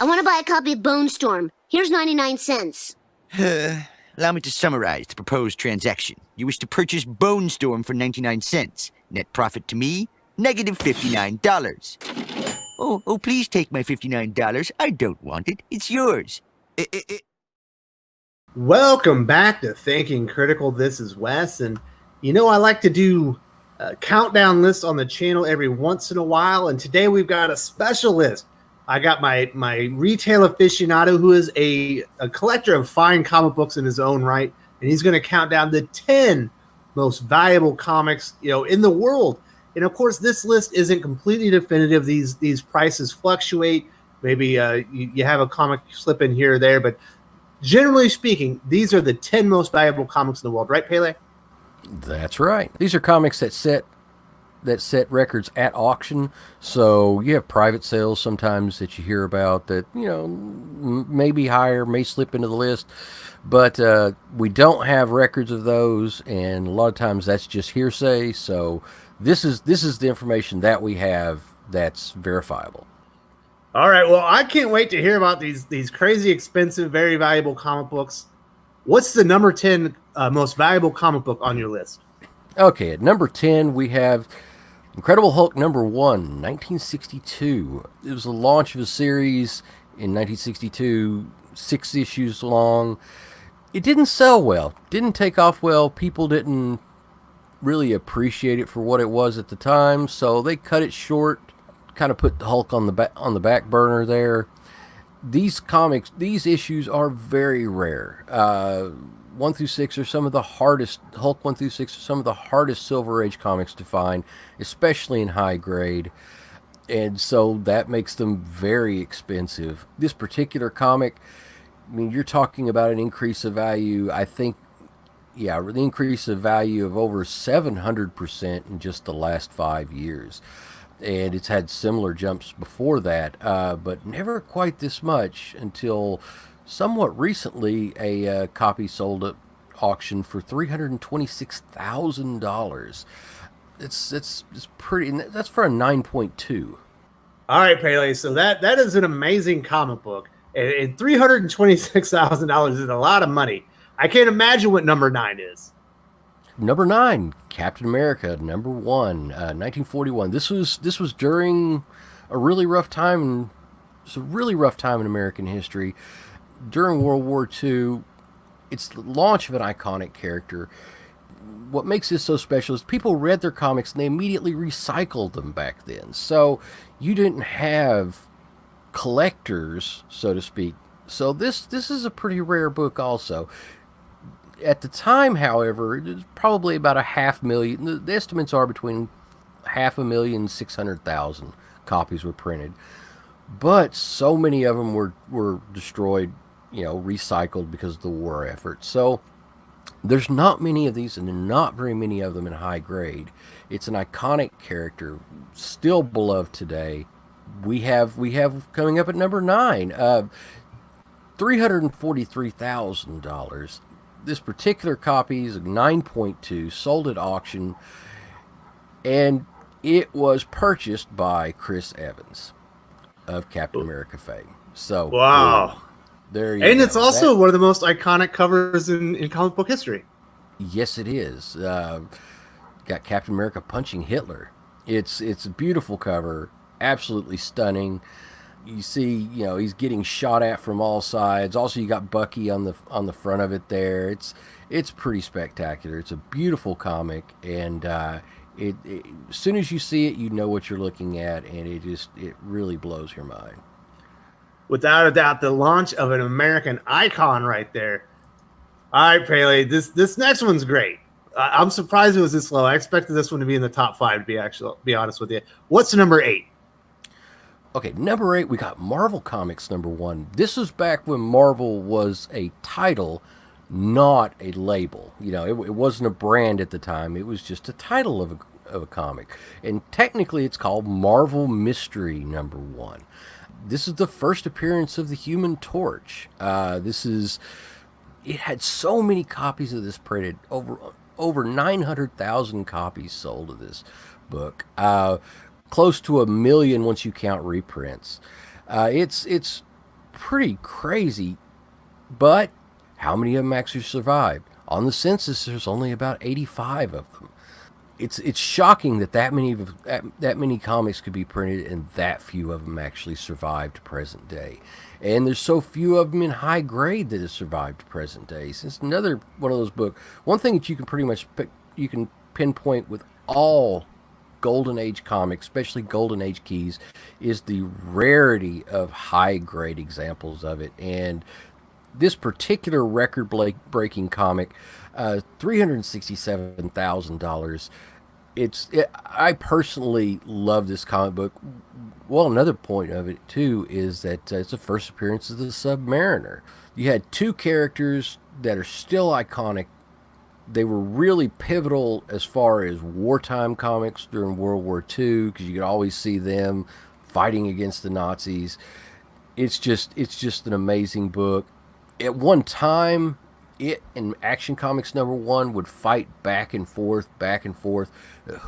I want to buy a copy of Bone Storm. Here's 99 cents. Allow me to summarize the proposed transaction. You wish to purchase Bone Storm for 99 cents. Net profit to me, negative $59. Oh, please take my $59. I don't want it. It's yours. Welcome back to Thinking Critical. This is Wes, and I like to do countdown lists on the channel every once in a while, and today we've got a special list. I got my retail aficionado who is a collector of fine comic books in his own right, and he's going to count down the 10 most valuable comics in the world. And of course, this list isn't completely definitive. These prices fluctuate. Maybe you have a comic slip in here or there, but generally speaking, these are the 10 most valuable comics in the world, right, Pele? That's right. These are comics that set records at auction. So you have private sales sometimes that you hear about that may be higher, may slip into the list, but we don't have records of those, and a lot of times that's just hearsay. So this is the information that we have that's verifiable. All right. Well, I can't wait to hear about these crazy expensive, very valuable comic books. What's the number 10 most valuable comic book on your list? Okay, at number 10, we have Incredible Hulk number 1, 1962. It was the launch of a series in 1962, 6 issues long. It didn't sell well, didn't take off well. People didn't really appreciate it for what it was at the time, so they cut it short, kind of put the Hulk on the back burner there. These issues are very rare. 1 through 6 are some of the hardest, Hulk 1 through 6 are some of the hardest Silver Age comics to find, especially in high grade. And so that makes them very expensive. This particular comic, you're talking about an increase of value, I think, the increase of value of over 700% in just the last 5 years. And it's had similar jumps before that, but never quite this much until somewhat recently. A copy sold at auction for $326,000. It's pretty. That's for a 9.2. All right, Pele. So that is an amazing comic book, and $326,000 is a lot of money. I can't imagine what number 9 is. Number 9, Captain America, number 1, 1941. This was during a really rough time. It's a really rough time in American history. During World War II, it's the launch of an iconic character. What makes this so special is people read their comics and they immediately recycled them back then. So you didn't have collectors, so to speak. So this is a pretty rare book also. At the time, however, it was probably about 500,000. The estimates are between 500,000 and 600,000 copies were printed. But so many of them were destroyed, recycled because of the war effort. So there's not many of these, and there are not very many of them in high grade. It's an iconic character, still beloved today. We have coming up at number 9, $343,000. This particular copy is a 9.2, sold at auction, and it was purchased by Chris Evans of Captain America fame. So wow, there you and go. It's also one of the most iconic covers in comic book history. Yes, it is. Got Captain America punching Hitler. It's a beautiful cover, absolutely stunning. You see, he's getting shot at from all sides. Also, you got Bucky on the front of it there. It's pretty spectacular. It's a beautiful comic, and it as soon as you see it, you know what you're looking at, and it really blows your mind. Without a doubt, the launch of an American icon right there. All right, Pele, this next one's great. I'm surprised it was this low. I expected this one to be in the top 5, to be honest with you. What's number 8? Okay, number 8, we got Marvel Comics number 1. This was back when Marvel was a title, not a label. It wasn't a brand at the time. It was just a title of a comic. And technically, it's called Marvel Mystery number 1. This is the first appearance of the Human Torch. It had so many copies of this printed, over 900,000 copies sold of this book. Close to 1 million once you count reprints. It's pretty crazy. But how many of them actually survived? On the census, there's only about 85 of them. It's shocking that that many comics could be printed and that few of them actually survived to present day. And there's so few of them in high grade that have survived to present day. So it's another one of those books. One thing that you can pretty much you can pinpoint with all Golden Age comics, especially Golden Age keys, is the rarity of high grade examples of it. And this particular record-breaking comic, $367,000. I personally love this comic book. Well, another point of it too is that it's the first appearance of the Submariner. You had two characters that are still iconic. They were really pivotal as far as wartime comics during World War II, because you could always see them fighting against the Nazis. It's just an amazing book. At one time, it and Action Comics #1 would fight back and forth.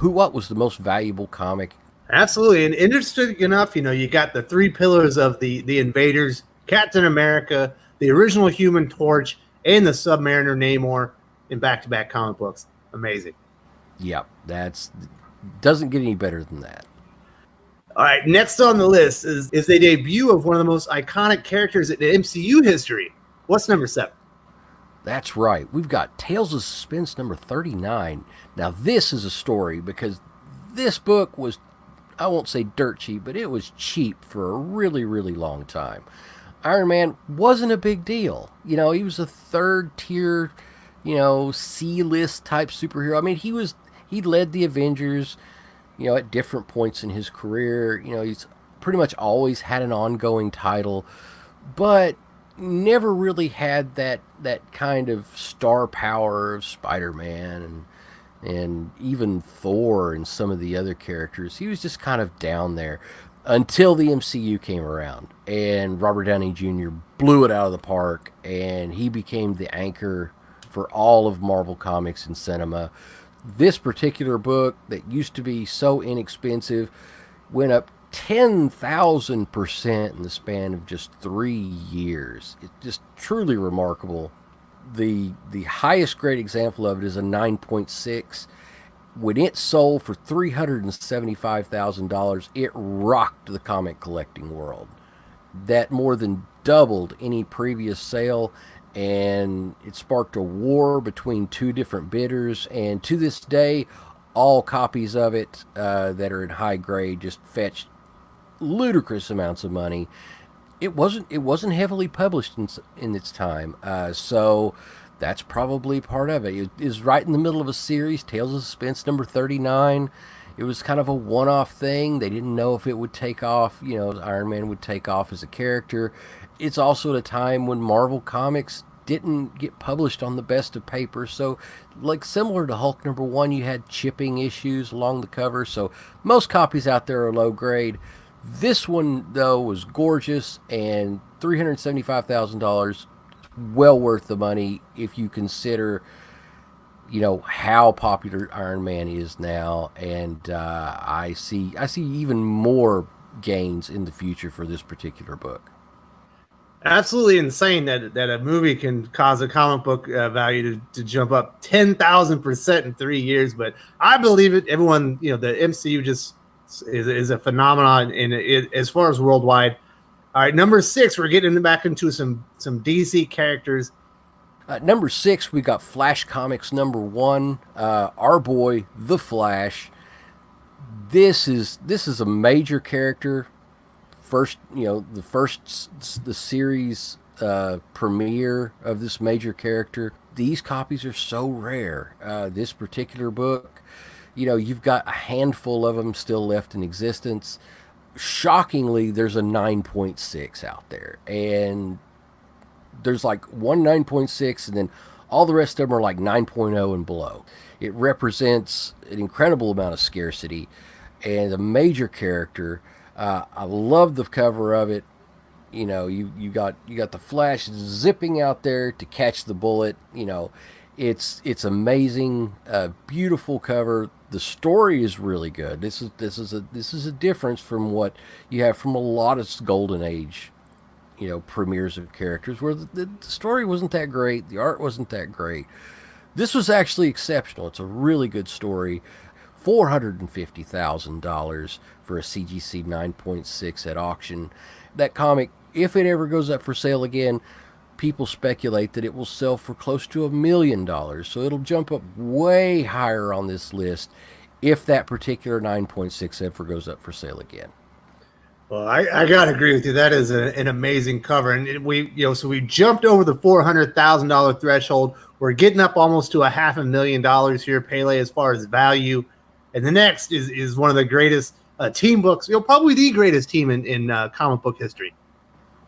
What was the most valuable comic? Absolutely. And interesting enough, you got the three pillars of the invaders: Captain America, the original Human Torch, and the Submariner Namor in back-to-back comic books. Amazing. Yep, doesn't get any better than that. All right, next on the list is a debut of one of the most iconic characters in MCU history. What's number 7? That's right. We've got Tales of Suspense number 39. Now, this is a story because this book was, I won't say dirt cheap, but it was cheap for a really, really long time. Iron Man wasn't a big deal. He was a third tier, C-list type superhero. I mean, he led the Avengers, at different points in his career. He's pretty much always had an ongoing title, but never really had that kind of star power of SpiderMan and even Thor and some of the other characters. He was just kind of down there until the MCU came around and Robert Downey Jr. blew it out of the park, and he became the anchor for all of Marvel Comics and cinema. This particular book that used to be so inexpensive went up 10,000% in the span of just 3 years. It's just truly remarkable. The highest grade example of it is a 9.6. When it sold for $375,000, it rocked the comic collecting world. That more than doubled any previous sale, and it sparked a war between two different bidders. And to this day, all copies of it that are in high grade just fetch ludicrous amounts of money. It wasn't heavily published in its time, so that's probably part of it. It is right in the middle of a series, Tales of Suspense number 39. It was kind of a one-off thing. They didn't know if it would take off, Iron Man would take off as a character. It's also at a time when Marvel Comics didn't get published on the best of paper, so like similar to Hulk #1, you had chipping issues along the cover, so most copies out there are low grade. This one, though, was gorgeous, and $375,000, well worth the money if you consider, how popular Iron Man is now. And I see even more gains in the future for this particular book. Absolutely insane that a movie can cause a comic book value to jump up 10,000% in 3 years. But I believe it. Everyone, the MCU just is a phenomenon as far as worldwide. All right, number 6, we're getting back into some DC characters. Number 6, we got Flash Comics #1. Our boy, the Flash. This is a major character. The series premiere of this major character. These copies are so rare. This particular book, you've got a handful of them still left in existence. Shockingly, there's a 9.6 out there, and there's like one 9.6, and then all the rest of them are like 9.0 and below. It represents an incredible amount of scarcity and a major character. I love the cover of it. You got the Flash zipping out there to catch the bullet. It's amazing, beautiful cover. The story is really good. This is a difference from what you have from a lot of Golden Age premieres of characters where the story wasn't that great, the art wasn't that great. This was actually exceptional. It's a really good story. $450,000 for a CGC 9.6 at auction. That comic, if it ever goes up for sale again, people speculate that it will sell for close to $1 million. So it'll jump up way higher on this list if that particular 9.6 ever goes up for sale again. Well, I gotta agree with you. That is an amazing cover, and so we jumped over the $400,000 threshold. We're getting up almost to $500,000 here, Pele, as far as value. And the next is one of the greatest team books, probably the greatest team in comic book history.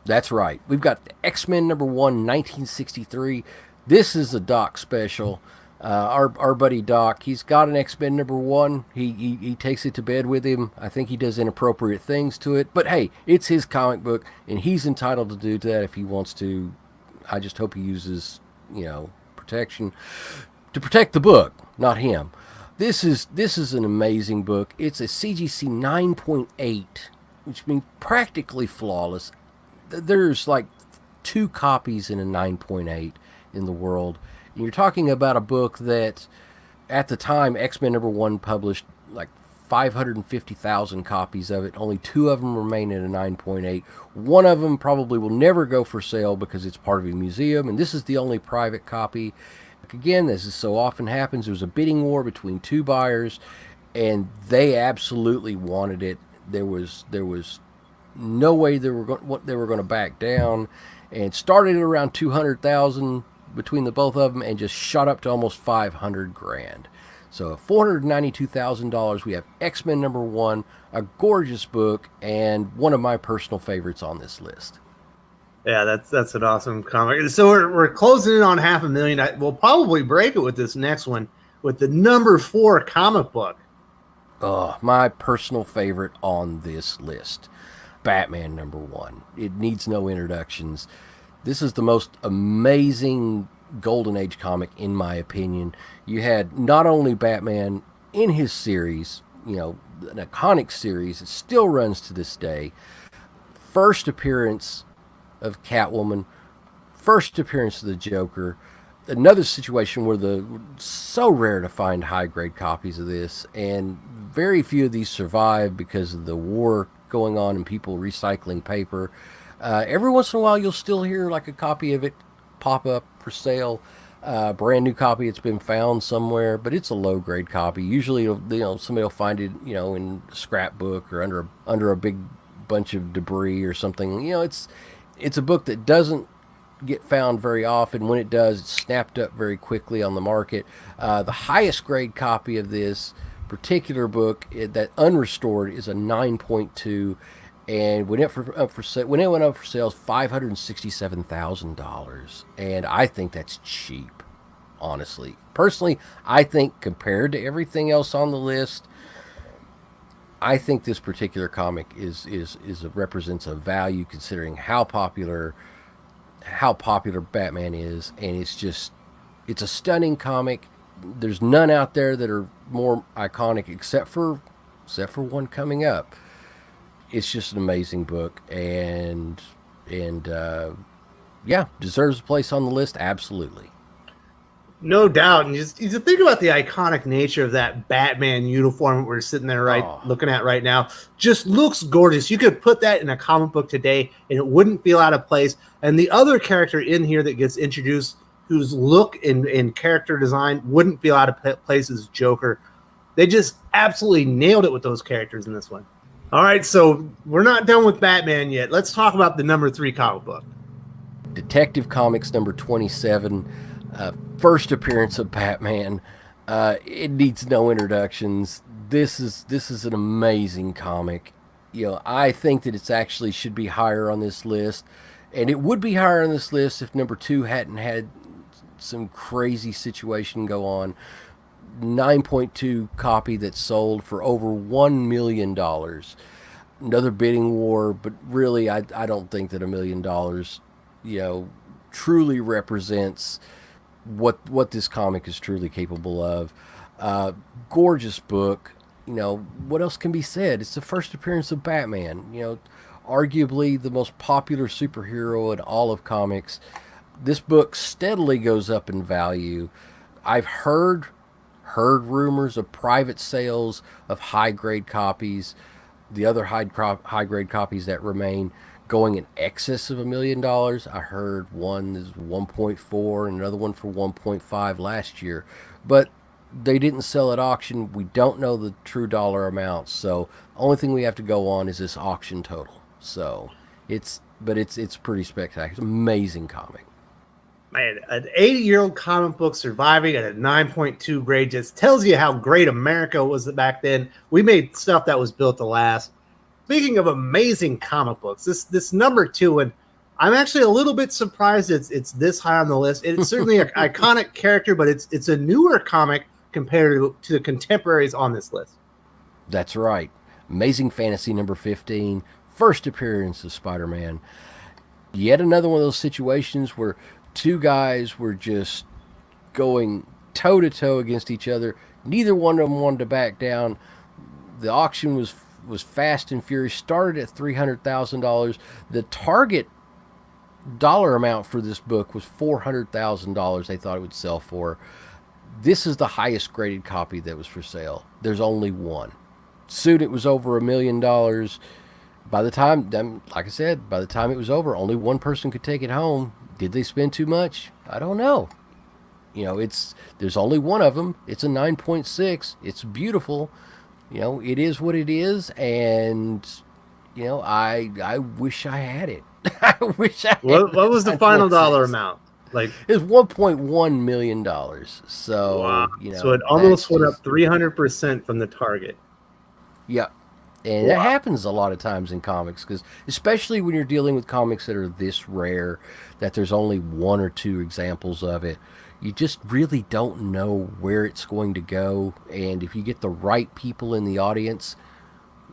That's right. We've got X-Men number 1, 1963. This is a Doc special. Our buddy Doc, he's got an X-Men number 1. He takes it to bed with him. I think he does inappropriate things to it. But hey, it's his comic book, and he's entitled to do that if he wants to. I just hope he uses, protection to protect the book, not him. This is an amazing book. It's a CGC 9.8, which means practically flawless. There's like 2 copies in a 9.8 in the world. And you're talking about a book that, at the time, X-Men number 1 published like 550,000 copies of it. Only 2 of them remain in a 9.8. One of them probably will never go for sale because it's part of a museum, and this is the only private copy. Again, as so often happens, there was a bidding war between 2 buyers, and they absolutely wanted it. There was no way they were going to back down, and started at around 200,000 between the both of them, and just shot up to almost 500 grand. So $492,000. We have X-Men number 1, a gorgeous book, and one of my personal favorites on this list. Yeah, that's an awesome comic. So we're closing in on $500,000. We'll probably break it with this next one, with the number 4 comic book. My personal favorite on this list, Batman number 1. It needs no introductions. This is the most amazing Golden Age comic, in my opinion. You had not only Batman in his series, an iconic series, it still runs to this day. First appearance of Catwoman, first appearance of the Joker. Another situation where so rare to find high-grade copies of this, and very few of these survive because of the war going on and people recycling paper. Every once in a while, you'll still hear like a copy of it pop up for sale. Brand new copy, it's been found somewhere, but it's a low-grade copy. Usually, somebody will find it, in a scrapbook or under a big bunch of debris or something. It's a book that doesn't get found very often. When it does, it's snapped up very quickly on the market. The highest grade copy of this particular book, that unrestored, is a 9.2, and when it went up for sale, $567,000, and I think that's cheap, honestly. Personally, I think compared to everything else on the list, I think this particular comic represents a value considering how popular Batman is, and it's a stunning comic. There's none out there that are more iconic except for one coming up. It's just an amazing book, and deserves a place on the list, absolutely. No doubt. And you think about the iconic nature of that Batman uniform we're sitting there looking at right now. Just looks gorgeous. You could put that in a comic book today and it wouldn't feel out of place. And the other character in here that gets introduced, whose look and character design wouldn't feel out of place, is Joker. They just absolutely nailed it with those characters in this one. All right, so we're not done with Batman yet. Let's talk about the number 3 comic book. Detective Comics number 27. First appearance of Batman. It needs no introductions. This is an amazing comic. I think that it's actually should be higher on this list, and it would be higher on this list if number 2 hadn't had some crazy situation go on. 9.2 copy that sold for over $1 million. Another bidding war, but really, I don't think that $1 million, truly represents what this comic is truly capable of. Gorgeous book. What else can be said? It's the first appearance of Batman. arguably the most popular superhero in all of comics. This book steadily goes up in value. I've heard rumors of private sales of high grade copies, the other high grade copies that remain, going in excess of $1 million. I heard one is 1.4 and another one for 1.5 last year, but they didn't sell at auction. We don't know the true dollar amounts, so only thing we have to go on is this auction total. So it's pretty spectacular. It's an amazing comic. Man, an 80-year-old comic book surviving at a 9.2 grade just tells you how great America was back then. We made stuff that was built to last. Speaking of amazing comic books, this number 2, and I'm actually a little bit surprised it's this high on the list. It's certainly an iconic character, but it's a newer comic compared to the contemporaries on this list. That's right. Amazing Fantasy number 15, first appearance of Spider-Man. Yet another one of those situations where two guys were just going toe-to-toe against each other. Neither one of them wanted to back down. The auction was fast and furious, started at $300,000. The target dollar amount for this book was $400,000 they thought it would sell for. This is the highest graded copy that was for sale. There's only one. Soon it was over $1 million. By the time, like I said, by the time it was over, only one person could take it home. Did they spend too much? I don't know. There's only one of them. It's a 9.6. It's beautiful. It is what it is, and I wish I had it. I wish I had What was the final dollar amount? Like, it's $1.1 million. So wow. So it almost went up 300% from the target. Yep. And that happens a lot of times in comics, because especially when you're dealing with comics that are this rare, that there's only one or two examples of it, you just really don't know where it's going to go. And if you get the right people in the audience,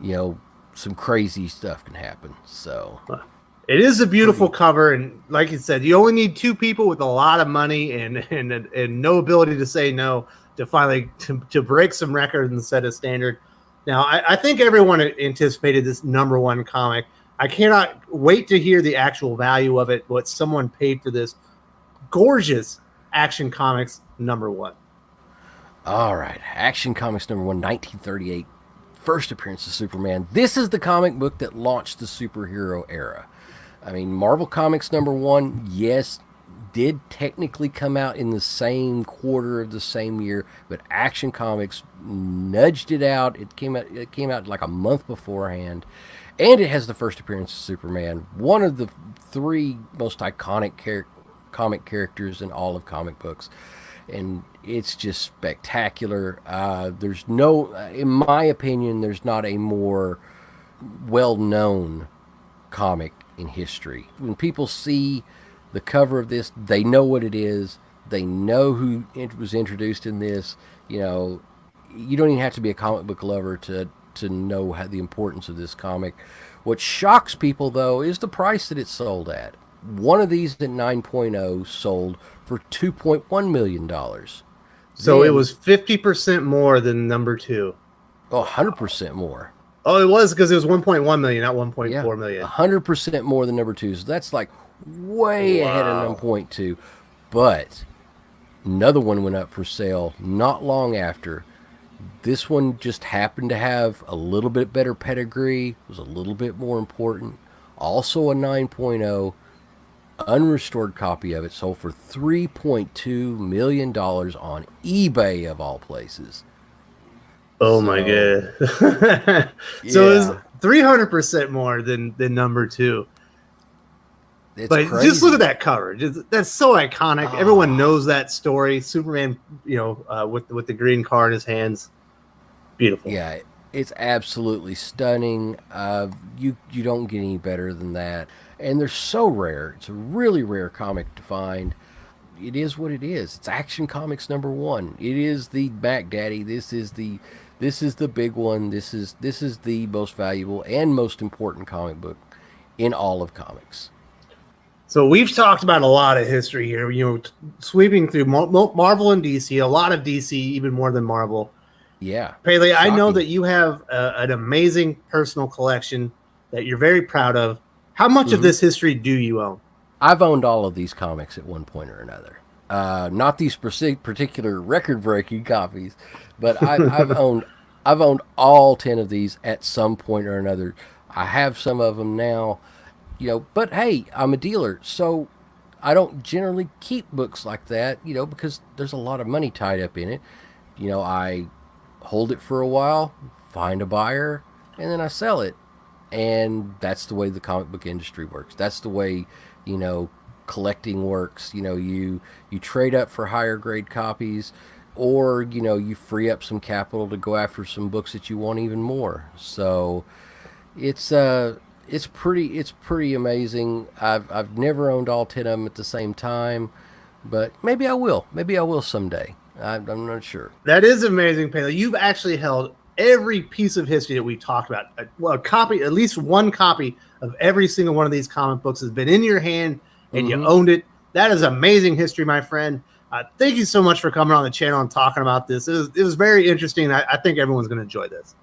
some crazy stuff can happen. So it is a beautiful cover, and like you said, you only need two people with a lot of money and no ability to say no to finally to break some records and set a standard. Now, I think everyone anticipated this number 1 comic. I cannot wait to hear the actual value of it, what someone paid for this gorgeous Action Comics number 1. All right, Action Comics number 1, 1938, first appearance of Superman. This is the comic book that launched the superhero era. I mean, Marvel Comics number 1, yes, did technically come out in the same quarter of the same year, but Action Comics nudged it out. It came out like a month beforehand, and it has the first appearance of Superman, one of the 3 most iconic comic characters in all of comic books, and it's just spectacular. There's no, in my opinion, there's not a more well-known comic in history. When people see the cover of this, they know what it is. They know who was introduced in this. You don't even have to be a comic book lover to know the importance of this comic. What shocks people, though, is the price that it sold at. One of these at 9.0 sold for $2.1 million. So it was 50% more than number 2. Oh, 100% more. Oh, it was, because it was 1.1 million, not 1.4 million. 100% more than number 2. So that's like way ahead of 9.2. But another one went up for sale not long after. This one just happened to have a little bit better pedigree, was a little bit more important. Also a 9.0, unrestored copy of it sold for $3.2 million on eBay, of all places. Oh my god. So it's 300% more than number 2. But crazy. Just look at that cover. That's so iconic. Everyone knows that story. Superman, with the green car in his hands. Beautiful. Yeah, it's absolutely stunning. You don't get any better than that. And they're so rare. It's a really rare comic to find. It is what it is. It's Action Comics number 1. It is the Mac Daddy. This is the big one. This is the most valuable and most important comic book in all of comics. So we've talked about a lot of history here, sweeping through Marvel and DC, a lot of DC, even more than Marvel. Yeah. Pele, I know that you have an amazing personal collection that you're very proud of. How much of this history do you own? I've owned all of these comics at one point or another. Not these particular record-breaking copies, but I've owned all 10 of these at some point or another. I have some of them now, But hey, I'm a dealer, so I don't generally keep books like that, because there's a lot of money tied up in it. I hold it for a while, find a buyer, and then I sell it. And that's the way the comic book industry works. That's the way, collecting works. You trade up for higher grade copies, or, you free up some capital to go after some books that you want even more. So it's pretty amazing. I've never owned all 10 of them at the same time, but maybe I will. Maybe I will someday. I'm not sure. That is amazing, Pele. You've actually held every piece of history that we talked about. A copy, at least one copy of every single one of these comic books has been in your hand, and you owned it. That is amazing history, my friend. Thank you so much for coming on the channel and talking about this. It was very interesting. I think everyone's going to enjoy this.